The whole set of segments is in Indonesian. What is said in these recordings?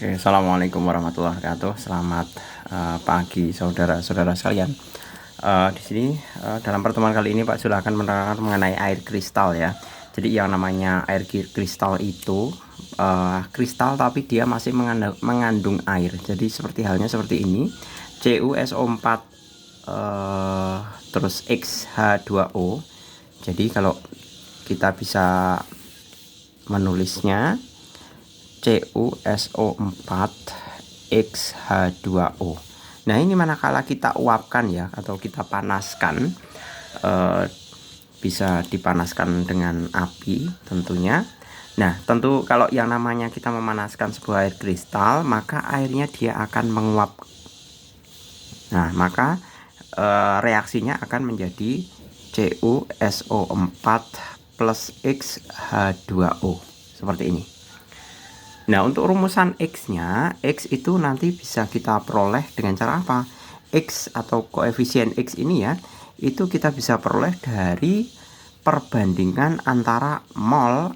Oke, assalamualaikum warahmatullahi wabarakatuh. Selamat pagi, saudara-saudara sekalian. Di sini dalam pertemuan kali ini Pak Zul akan menerangkan mengenai air kristal ya. Jadi yang namanya air kristal itu kristal tapi dia masih mengandung air. Jadi seperti halnya seperti ini, CuSO4 terus X2O. Jadi kalau kita bisa menulisnya CuSO4 X2O. Nah, ini manakala kita uapkan ya atau kita panaskan, bisa dipanaskan dengan api tentunya. Nah, tentu kalau yang namanya kita memanaskan sebuah air kristal, maka airnya dia akan menguap. Nah, maka reaksinya akan menjadi CuSO4 plus X2O seperti ini. Nah, untuk rumusan X-nya, X itu nanti bisa kita peroleh dengan cara apa? X atau koefisien X ini ya, itu kita bisa peroleh dari perbandingan antara mol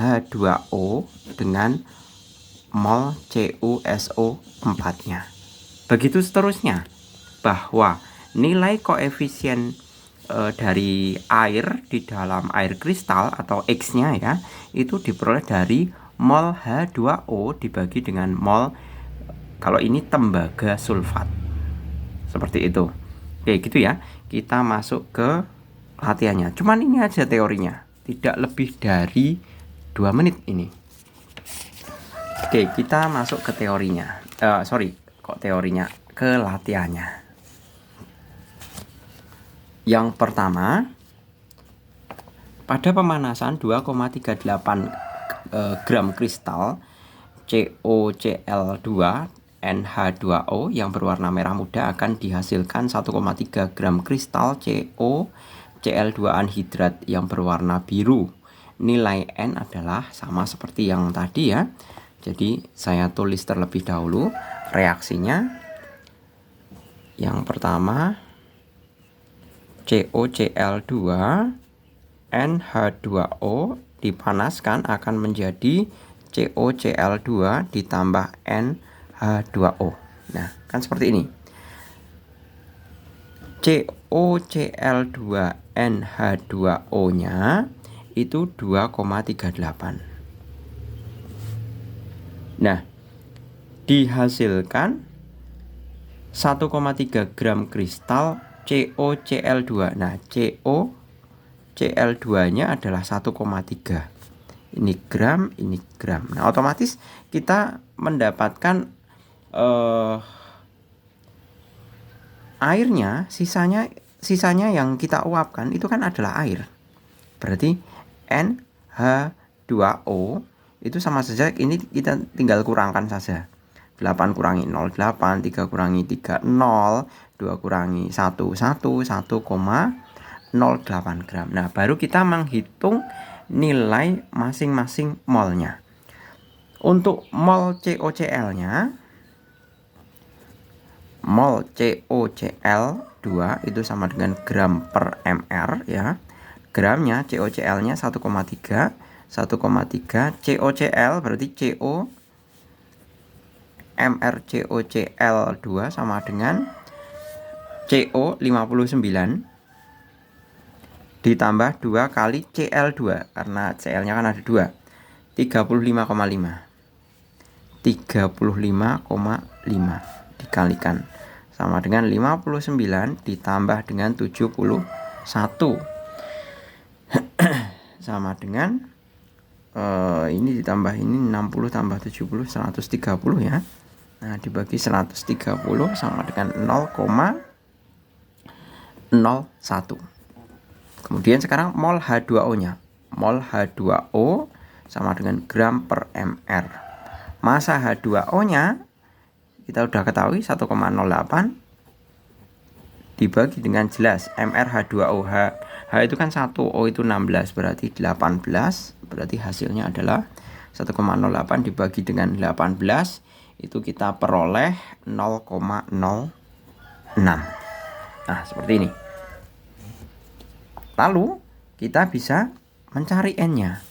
H2O dengan mol CuSO4-nya. Begitu seterusnya, bahwa nilai koefisien dari air di dalam air kristal atau X-nya ya, itu diperoleh dari mol H2O dibagi dengan mol, kalau ini tembaga sulfat. Seperti itu. Oke, gitu ya. Kita masuk ke latihannya. Cuman ini aja teorinya. Tidak lebih dari 2 menit ini. Oke, kita masuk ke teorinya. Kok teorinya? Ke latihannya. Yang pertama, pada pemanasan 2,38 gram kristal CoCl2 NH2O yang berwarna merah muda akan dihasilkan 1,3 gram kristal CoCl2 anhidrat yang berwarna biru. Nilai N adalah sama seperti yang tadi ya. Jadi saya tulis terlebih dahulu reaksinya. Yang pertama, CoCl2 NH2O dipanaskan akan menjadi CoCl2 ditambah NH2O. Nah, kan seperti ini. CoCl2 NH2O-nya itu 2,38. Nah, dihasilkan 1,3 gram kristal CoCl2. Nah, CoCl2-nya adalah 1,3. Ini gram, ini gram. Nah, otomatis kita mendapatkan airnya, sisanya yang kita uapkan itu kan adalah air. Berarti NH2O itu sama saja, ini kita tinggal kurangkan saja. 8 kurangi 0, 8, 3 kurangi 3, 0, 2 kurangi 1, 1,08 gram. Nah, baru kita menghitung nilai masing-masing molnya. Untuk mol CoCl-nya, mol CoCl2 itu sama dengan gram per mr ya. Gramnya CoCl-nya 1,3 CoCl berarti CO mr CoCl2 sama dengan CO 59 ditambah 2 kali Cl2 karena Cl-nya kan ada 2, 35,5 dikalikan sama dengan 59 ditambah dengan 71 sama dengan ini ditambah ini 60 tambah 70 130 ya. Nah, dibagi 130 sama dengan 0,01. Kemudian sekarang mol H2O-nya. Mol H2O sama dengan gram per mr. Massa H2O-nya kita udah ketahui 1,08 dibagi dengan jelas mr H2O. H itu kan 1, O itu 16, berarti 18. Berarti hasilnya adalah 1,08 dibagi dengan 18, itu kita peroleh 0,06. Nah, seperti ini. Lalu kita bisa mencari N-nya.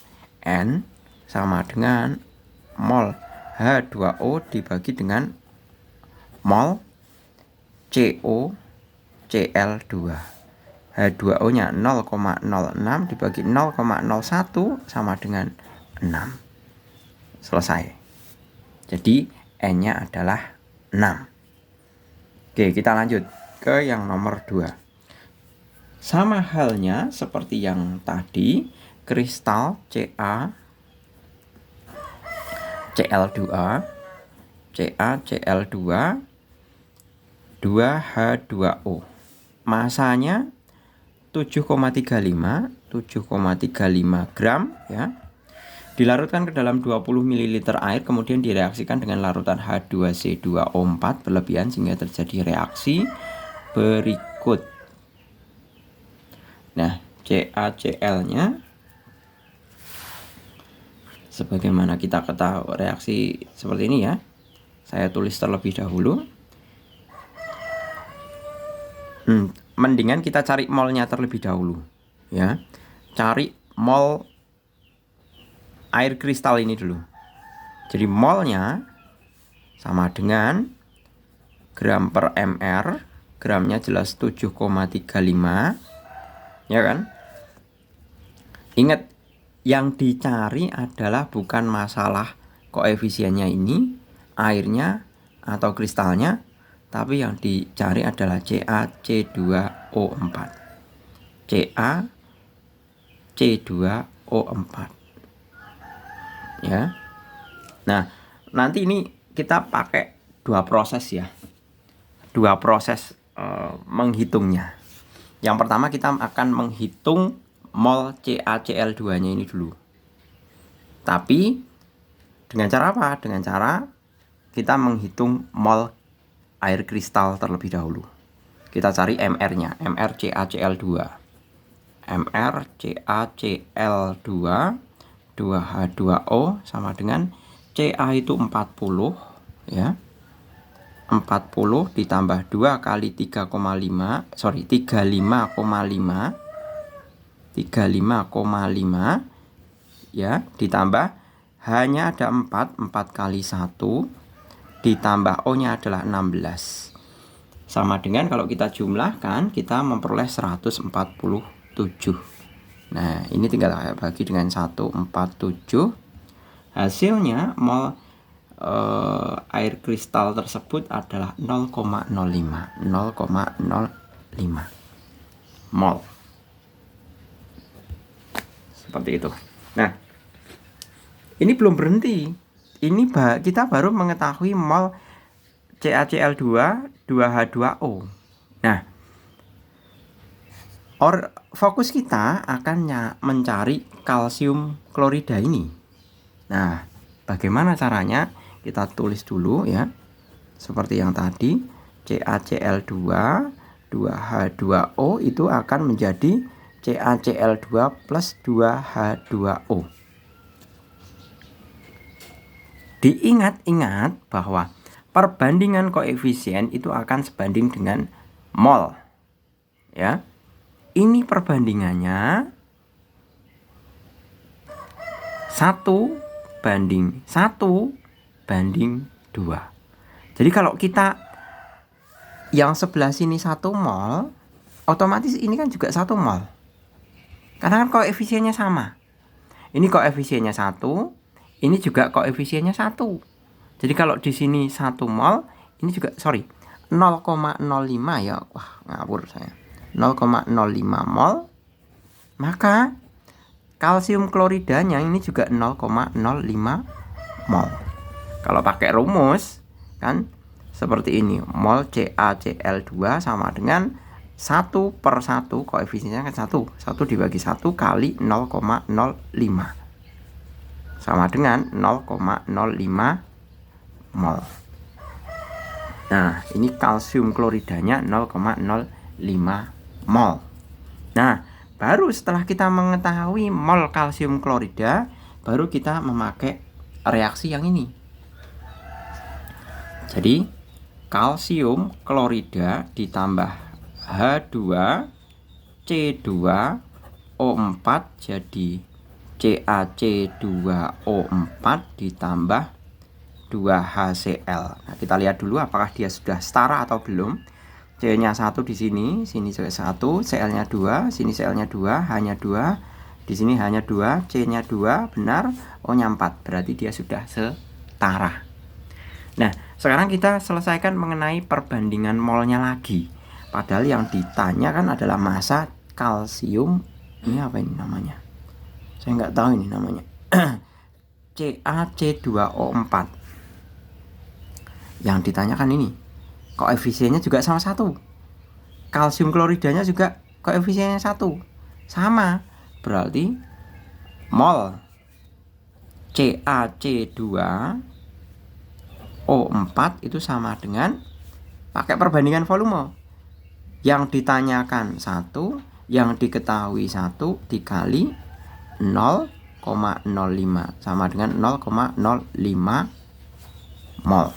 N sama dengan mol H2O dibagi dengan mol COCl2. H2O-nya 0,06 dibagi 0,01 sama dengan 6. Selesai. Jadi N-nya adalah 6. Oke, kita lanjut ke yang nomor 2. Sama halnya seperti yang tadi, kristal CaCl2 2H2O. Masanya 7,35 gram ya. Dilarutkan ke dalam 20 ml air, kemudian direaksikan dengan larutan H2C2O4 berlebihan sehingga terjadi reaksi berikut. Nah, CaCl-nya sebagaimana kita ketahui reaksi seperti ini ya. Saya tulis terlebih dahulu. Mendingan kita cari molnya terlebih dahulu ya. Cari mol air kristal ini dulu. Jadi molnya sama dengan gram per mr. Gramnya jelas 7,35 ya kan. Ingat, yang dicari adalah bukan masalah koefisiennya ini, airnya atau kristalnya, tapi yang dicari adalah CaC2O4. CaC2O4 ya. Nah, nanti ini kita pakai dua proses ya. Dua proses menghitungnya. Yang pertama kita akan menghitung mol CaCl2-nya ini dulu. Tapi dengan cara apa? Dengan cara kita menghitung mol air kristal terlebih dahulu. Kita cari MR-nya, MrCaCl2. MrCaCl2 2H2O sama dengan Ca itu 40 ya. 40 ditambah 2 kali 35,5 ya, ditambah hanya ada 4 kali 1 ditambah O-nya adalah 16. Sama dengan kalau kita jumlahkan kita memperoleh 147. Nah, ini tinggal bagi dengan 147. Hasilnya mol air kristal tersebut adalah 0,05 mol. Seperti itu. Nah, ini belum berhenti. Ini kita baru mengetahui mol CaCl2 2H2O. Nah, fokus kita akan mencari kalsium klorida ini. Nah, bagaimana caranya? Kita tulis dulu ya. Seperti yang tadi, CaCl2 2H2O itu akan menjadi CaCl2 plus 2H2O. Diingat-ingat bahwa perbandingan koefisien itu akan sebanding dengan mol. Ya. Ini perbandingannya 1:1:2. Jadi kalau kita yang sebelah sini 1 mol, otomatis ini kan juga 1 mol. Karena kan koefisiennya sama. Ini koefisiennya 1, ini juga koefisiennya 1. Jadi kalau di sini 1 mol, ini juga 0,05 ya. Wah, ngawur saya. 0,05 mol. Maka kalsium kloridanya ini juga 0,05 mol. Kalau pakai rumus kan seperti ini. Mol CaCl2 sama dengan 1/1, koefisiennya kan 1. 1 dibagi 1 kali 0,05 sama dengan 0,05 mol. Nah, ini kalsium kloridanya 0,05 mol. Nah, baru setelah kita mengetahui mol kalsium klorida, baru kita memakai reaksi yang ini. Jadi, kalsium klorida ditambah H2C2O4 jadi CaC2O4 ditambah H2HCl. Nah, kita lihat dulu apakah dia sudah setara atau belum. C-nya 1 di sini juga 1, Cl-nya 2, sini Cl-nya 2, H-nya 2, di sini H-nya 2, C-nya 2, benar, O-nya 4. Berarti dia sudah setara. Nah, sekarang kita selesaikan mengenai perbandingan molnya lagi. Padahal yang ditanya kan adalah massa kalsium. Ini apa ini namanya? Saya nggak tahu ini namanya. CaC2O4. Yang ditanyakan ini koefisiennya juga sama 1. Kalsium kloridanya juga koefisiennya 1. Sama. Berarti mol CaC2O4 itu sama dengan, pakai perbandingan volume. Yang ditanyakan 1, yang diketahui 1 dikali 0,05 sama dengan 0,05 mol.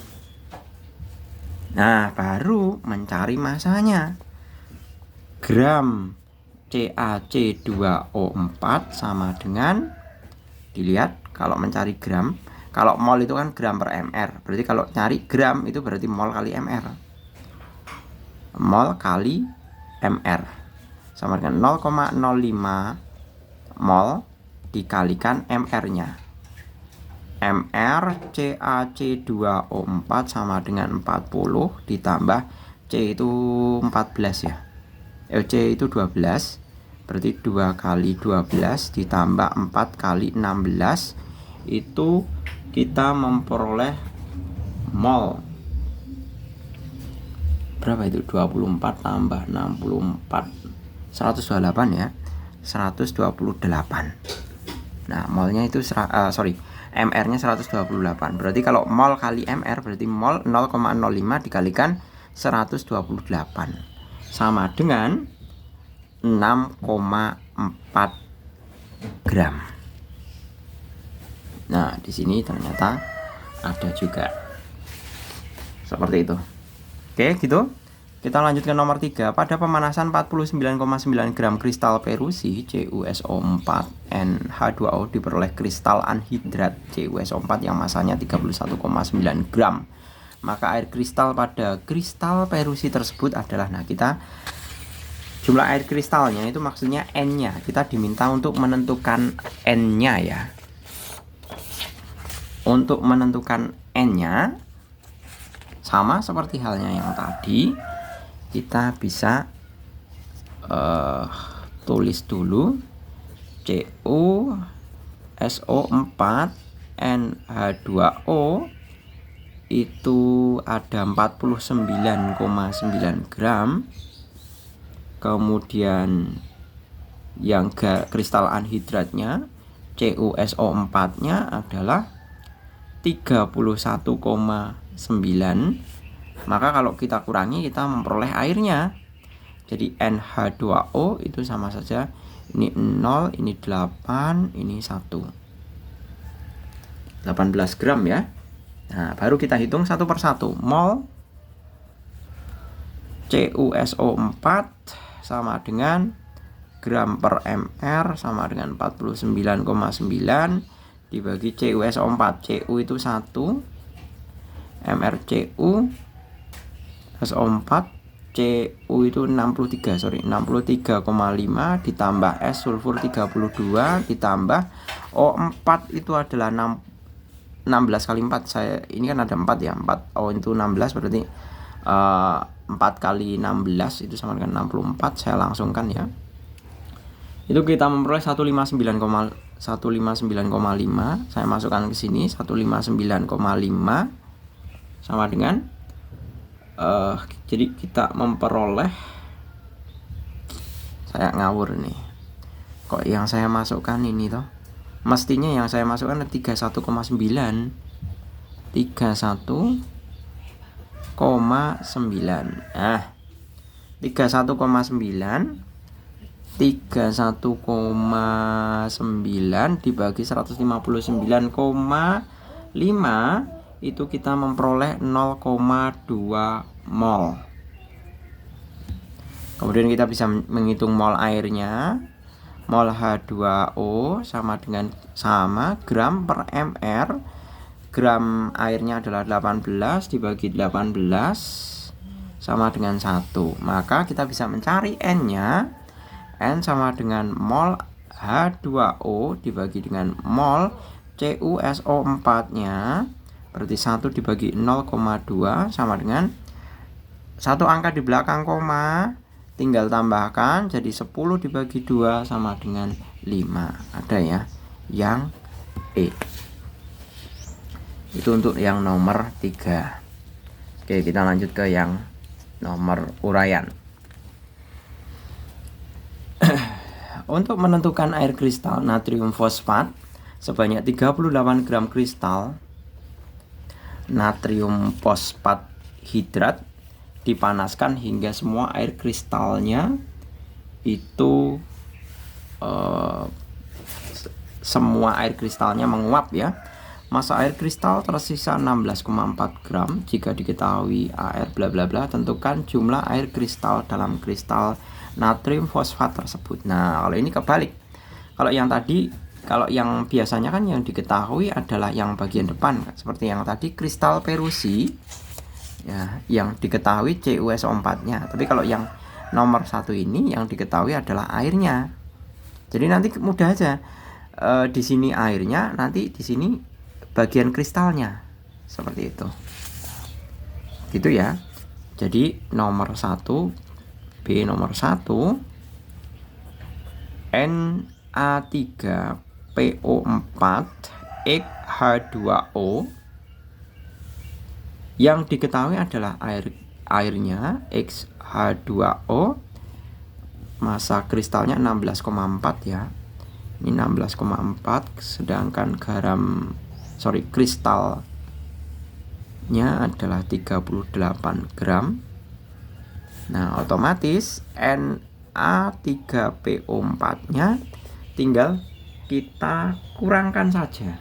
Nah, baru mencari masanya. Gram CaC2O4 sama dengan, dilihat kalau mencari gram, kalau mol itu kan gram per mr. Berarti kalau cari gram itu berarti mol kali mr. Mol kali mr sama dengan 0,05 mol dikalikan mr-nya. Mr CaC2O4 sama dengan 40 ditambah C itu 14 ya. C itu 12. Berarti 2 kali 12 ditambah 4 kali 16, itu kita memperoleh mol. Berapa itu? 24 tambah 64, 128 ya. 128. Nah, molnya itu MR-nya 128. Berarti kalau mol kali MR berarti mol 0,05 dikalikan 128 sama dengan 6,4 gram. Nah, di sini ternyata ada juga seperti itu. Oke, gitu. Kita lanjutkan nomor 3. Pada pemanasan 49,9 gram kristal perusi CuSO4NH2O diperoleh kristal anhidrat CuSO4 yang masanya 31,9 gram. Maka air kristal pada kristal perusi tersebut adalah, nah kita jumlah air kristalnya itu maksudnya N-nya. Kita diminta untuk menentukan N-nya ya. Untuk menentukan N-nya sama seperti halnya yang tadi, kita bisa tulis dulu CuSO4NH2O itu ada 49,9 gram. Kemudian yang kristal anhidratnya CuSO4-nya adalah 31,9. Maka kalau kita kurangi, kita memperoleh airnya. Jadi NH2O itu sama saja, ini 0, ini 8, ini 1. 18 gram ya. Nah, baru kita hitung satu persatu. Mol CuSO4 sama dengan gram per mr sama dengan 49,9 dibagi CuSO4. Cu itu 1, mr Cu SO4, Cu itu 63,5 ditambah S sulfur 32 ditambah O4 itu adalah 16 kali 4. Saya ini kan ada 4 ya. 4 O itu 16 berarti 4 kali 16 itu sama dengan 64. Saya langsungkan ya. Itu kita memperoleh 159,5. Saya masukkan ke sini 159,5 sama dengan jadi kita memperoleh, saya ngawur nih, kok yang saya masukkan ini toh, mestinya yang saya masukkan 31,9. 31,9. Nah, 31,9 dibagi 159,5 itu kita memperoleh 0,2 mol. Kemudian kita bisa menghitung mol airnya. Mol H2O sama gram per mr gram airnya adalah 18 dibagi 18 sama dengan 1. Maka kita bisa mencari N-nya. N sama dengan mol H2O dibagi dengan mol CuSO4-nya. Berarti 1 dibagi 0,2 sama dengan satu angka di belakang koma, tinggal tambahkan jadi 10 dibagi 2 sama dengan 5. Ada ya yang E. Itu untuk yang nomor 3. Oke, kita lanjut ke yang nomor uraian. Untuk menentukan air kristal natrium fosfat sebanyak 38 gram kristal natrium fosfat hidrat dipanaskan hingga semua air kristalnya itu semua air kristalnya menguap ya. Massa air kristal tersisa 16,4 gram. Jika diketahui AR bla bla bla, tentukan jumlah air kristal dalam kristal natrium fosfat tersebut. Nah, kalau ini kebalik. Kalau yang tadi, kalau yang biasanya kan yang diketahui adalah yang bagian depan, seperti yang tadi kristal perusi ya, yang diketahui CuSO4-nya. Tapi kalau yang nomor 1 ini yang diketahui adalah airnya. Jadi nanti mudah aja. Di sini airnya, nanti di sini bagian kristalnya. Seperti itu. Gitu ya. Jadi nomor 1 B nomor 1 Na3PO4 H2O yang diketahui adalah airnya X-H2O, massa kristalnya 16,4 ya. Ini 16,4, sedangkan kristalnya adalah 38 gram. Nah, otomatis Na3PO4-nya tinggal kita kurangkan saja.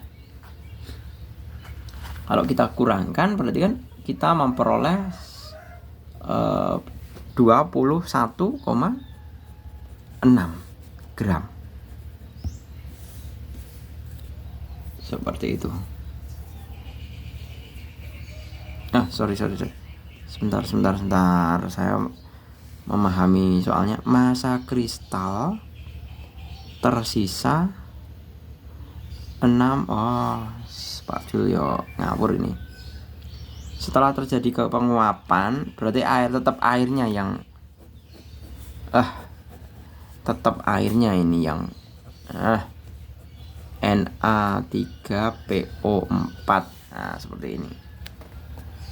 Kalau kita kurangkan berarti kan kita memperoleh 21,6 gram. Seperti itu. Sorry. Sebentar. Saya memahami soalnya. Massa kristal tersisa 6. Pak Julio ngawur ini. Setelah terjadi penguapan, berarti tetap airnya yang tetap airnya ini yang Na3PO4. Nah, seperti ini.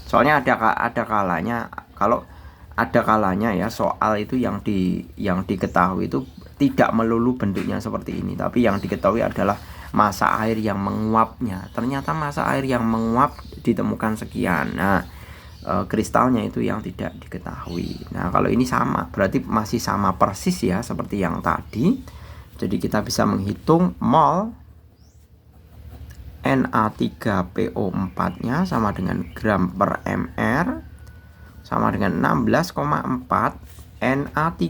Soalnya ada kalanya, kalau ada kalanya ya, soal itu yang diketahui itu tidak melulu bentuknya seperti ini, tapi yang diketahui adalah massa air yang menguapnya. Ternyata massa air yang menguap ditemukan sekian. Nah, kristalnya itu yang tidak diketahui. Nah, kalau ini sama, berarti masih sama persis ya seperti yang tadi. Jadi kita bisa menghitung mol Na3PO4-nya sama dengan gram per mr sama dengan 16,4 Na3,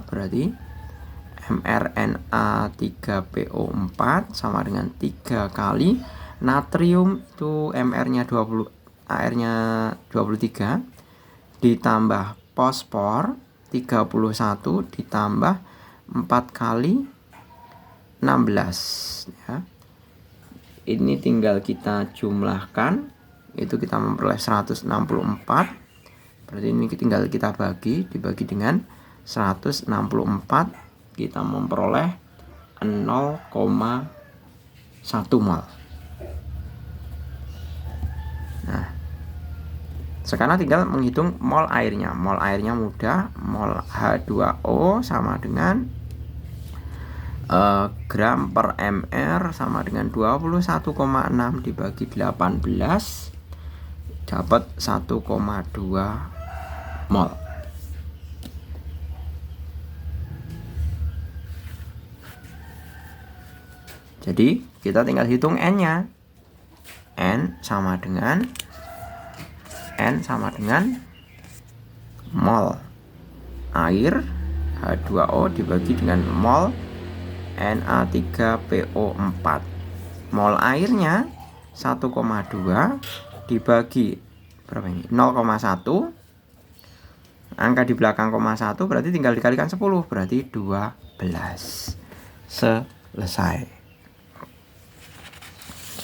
berarti mr Na3PO4 sama dengan 3 kali natrium itu mr-nya 20, airnya 23 ditambah fosfor 31 ditambah 4 kali 16 ya. Ini tinggal kita jumlahkan, itu kita memperoleh 164. Berarti ini tinggal kita dibagi dengan 164, kita memperoleh 0,1 mol. Nah, sekarang tinggal menghitung mol airnya. Mol airnya mudah, mol H2O sama dengan gram per mr sama dengan 21,6 dibagi 18 dapat 1,2 mol. Jadi kita tinggal hitung N-nya. N sama dengan mol air H2O dibagi dengan mol Na3PO4. Mol airnya 1,2 dibagi berapa ini? 0,1. Angka di belakang 0,1 berarti tinggal dikalikan 10, berarti 12. Selesai.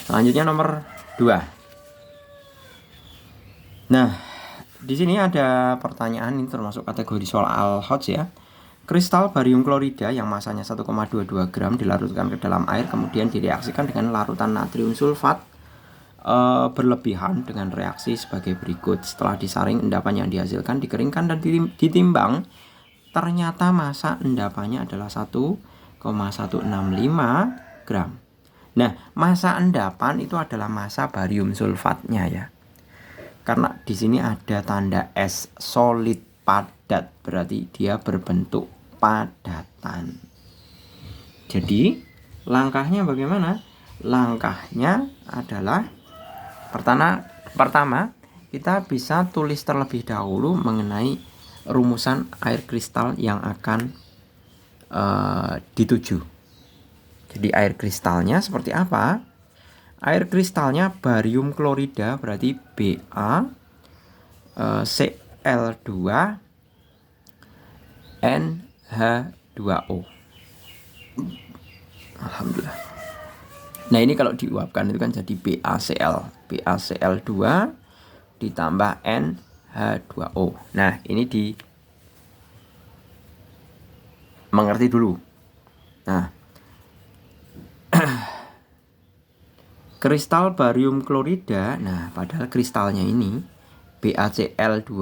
Selanjutnya nomor 2. Nah, di sini ada pertanyaan, ini termasuk kategori soal Al-Hodge ya. Kristal barium klorida yang masanya 1,22 gram dilarutkan ke dalam air, kemudian direaksikan dengan larutan natrium sulfat berlebihan dengan reaksi sebagai berikut. Setelah disaring, endapan yang dihasilkan dikeringkan dan ditimbang. Ternyata masa endapannya adalah 1,165 gram. Nah, masa endapan itu adalah masa barium sulfatnya ya. Karena di sini ada tanda S, solid padat, berarti dia berbentuk padatan. Jadi langkahnya bagaimana? Langkahnya adalah pertama kita bisa tulis terlebih dahulu mengenai rumusan air kristal yang akan dituju. Jadi air kristalnya seperti apa? Air kristalnya barium klorida, berarti Ba Cl2 NH2O. Alhamdulillah. Nah, ini kalau diuapkan itu kan jadi BaCl2 ditambah NH2O. Nah, ini mengerti dulu. Nah, kristal barium klorida, nah padahal kristalnya ini BaCl2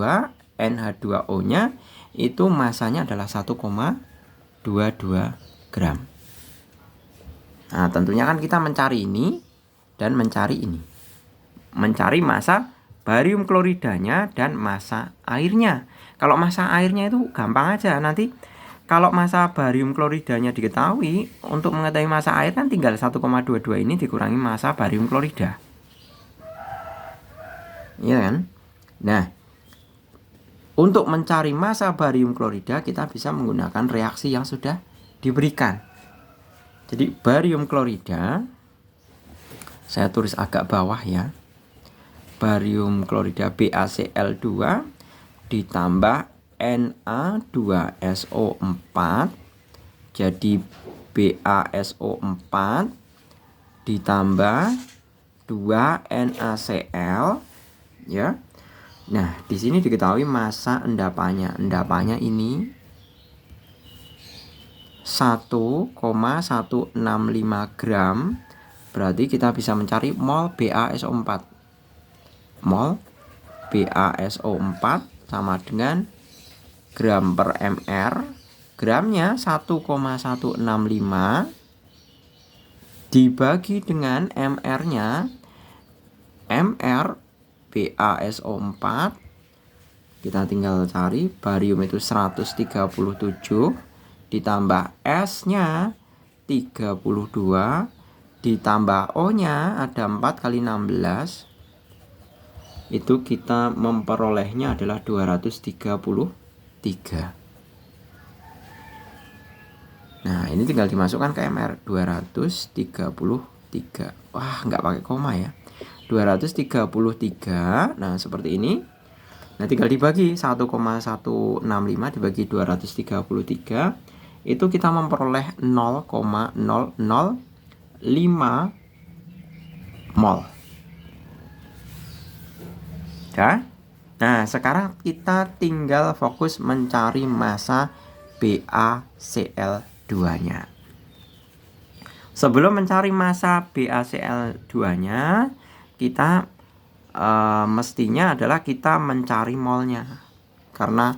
NH2O-nya itu masanya adalah 1,22 gram. Nah, tentunya kan kita mencari ini dan mencari ini. Mencari masa barium kloridanya dan masa airnya. Kalau masa airnya itu gampang aja. Nanti kalau masa barium kloridanya diketahui, untuk mengetahui masa air kan tinggal 1,22 ini dikurangi masa barium klorida. Iya kan? Nah, untuk mencari masa barium klorida kita bisa menggunakan reaksi yang sudah diberikan. Jadi barium klorida, saya tulis agak bawah ya. Barium klorida BaCl2 ditambah Na2SO4 jadi BaSO4 ditambah 2NaCl ya. Nah, di sini diketahui masa endapannya. Endapannya ini 1,165 gram. Berarti kita bisa mencari mol BaSO4. Mol BaSO4 sama dengan gram per mr. Gramnya 1,165 dibagi dengan mr-nya. Mr BaSO4 kita tinggal cari, barium itu 137 ditambah S-nya 32 ditambah O-nya ada 4 kali 16, itu kita memperolehnya adalah 233. Nah, ini tinggal dimasukkan ke MR 233. Wah, nggak pakai koma ya. 233. Nah, seperti ini. Nah, tinggal dibagi 1,165 dibagi 233. Itu kita memperoleh 0,005 mol. Ya. Nah, sekarang kita tinggal fokus mencari massa BaCl2-nya. Sebelum mencari massa BaCl2-nya, kita mestinya adalah kita mencari molnya. Karena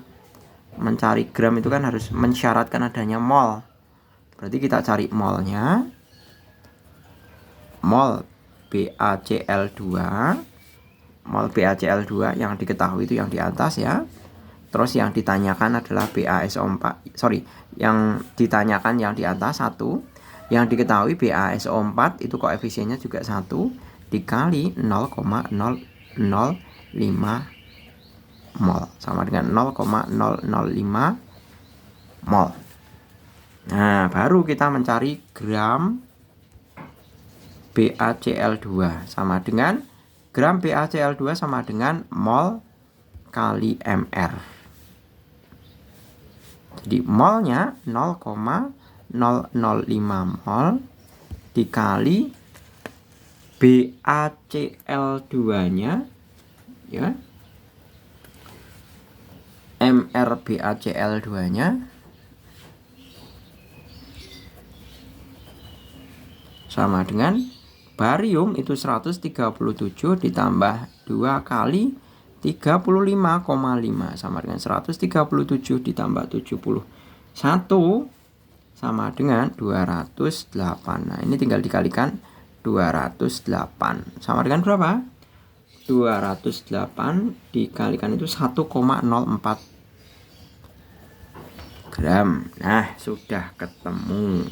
mencari gram itu kan harus mensyaratkan adanya mol. Berarti kita cari molnya. Mol BaCl2. Mol BaCl2 yang diketahui itu yang di atas ya. Terus yang ditanyakan adalah BaSO4. Yang ditanyakan yang di atas 1. Yang diketahui BaSO4 itu koefisiennya juga 1 dikali 0,005 mol sama dengan 0,005 mol. Nah, baru kita mencari gram BaCl2 sama dengan gram BaCl2 sama dengan mol kali mR. Jadi molnya 0,005 mol dikali BaCl2-nya ya. mR BaCl2-nya sama dengan barium itu 137 ditambah 2 kali 35,5 sama dengan 137 ditambah 71 sama dengan 208. Nah, ini tinggal dikalikan 208 sama dengan berapa? 208 dikalikan itu 1,04 gram. Nah, sudah ketemu.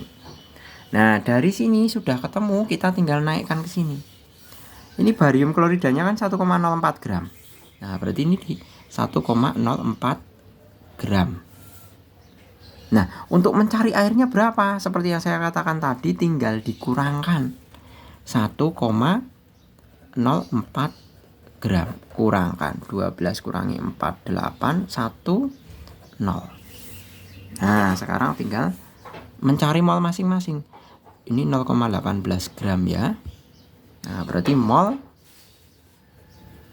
Nah, dari sini sudah ketemu, kita tinggal naikkan ke sini. Ini barium kloridanya kan 1,04 gram. Nah, berarti ini di 1,04 gram. Nah, untuk mencari airnya berapa? Seperti yang saya katakan tadi, tinggal dikurangkan 1,04 gram. Kurangkan 12 kurangi 4, 8, 1, 0. Nah, sekarang tinggal mencari mol masing-masing. Ini 0,18 gram ya. Nah, berarti mol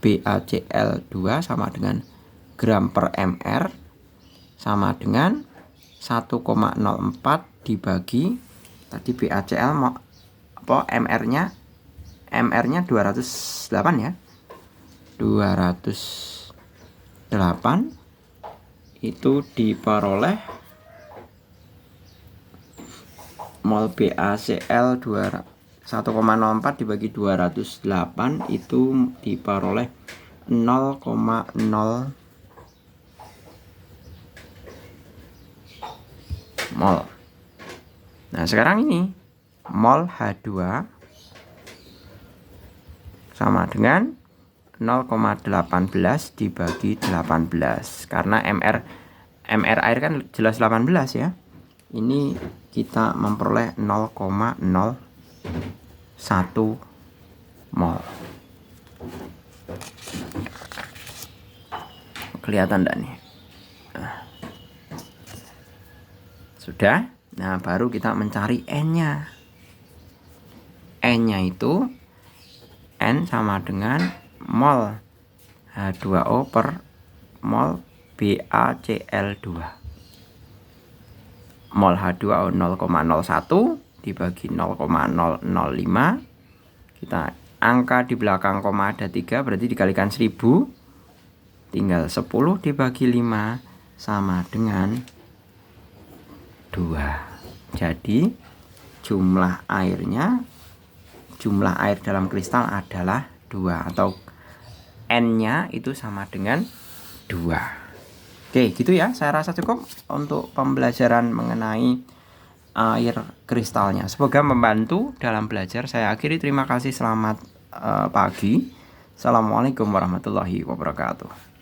BaCl2 sama dengan gram per mR sama dengan 1,04 dibagi tadi BaCl mR-nya 208 ya. 208 itu diperoleh mol BaCl 1,04 dibagi 208 itu diperoleh 0,0 mol. Nah, sekarang ini mol H2 sama dengan 0,18 dibagi 18 karena mR air kan jelas 18 ya. Ini kita memperoleh 0,01 mol. Kelihatan enggak nih? Sudah. Nah, baru kita mencari N-nya. N-nya itu N sama dengan mol H2O per mol BaCl2. Mol H2O 0,01 dibagi 0,005. Kita angka di belakang koma ada 3, berarti dikalikan 1000. Tinggal 10 dibagi 5 sama dengan 2. Jadi jumlah air dalam kristal adalah 2 atau N-nya itu sama dengan 2. Oke, gitu ya. Saya rasa cukup untuk pembelajaran mengenai air kristalnya. Semoga membantu dalam belajar. Saya akhiri, terima kasih. Selamat pagi. Assalamualaikum warahmatullahi wabarakatuh.